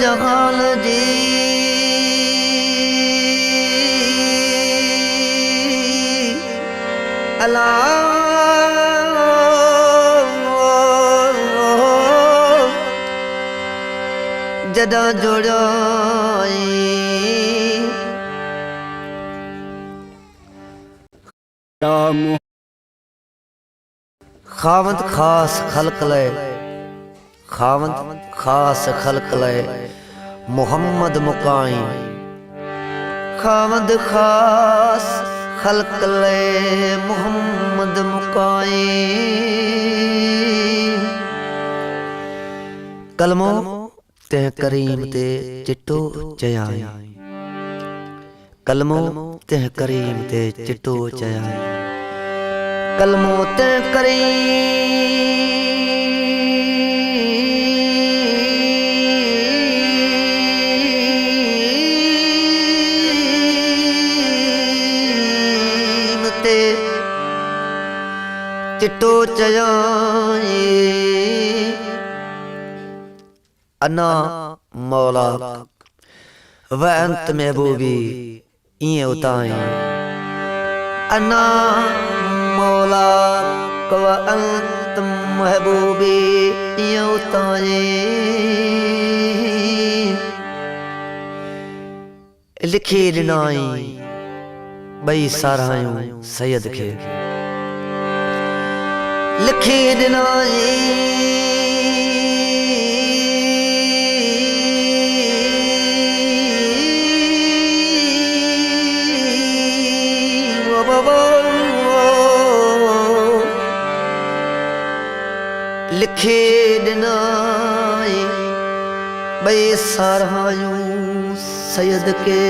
जहान जी अला जदा जुड़ाई खावंद खास खल्क ले खावंद खास खल्क ले मुहम्मद मुकाई खावंद खास खल्क ले मुहम्मद मुकाई कलमो ते करीम ते चिट्टो चयाई कलमो ते करीम ते चिट्टो चयाई कलमो ते करीम ते चिट्टो चयाई अना मौला व अंत महबूबी इं उताई अना मौला व अंत महबूबी इं उताई लिखी ॾिनाई ॿई सारायूं सैयद खे लिखी ॾिनाई लिखे ॾिनाई ॿई सारायूं सैयद के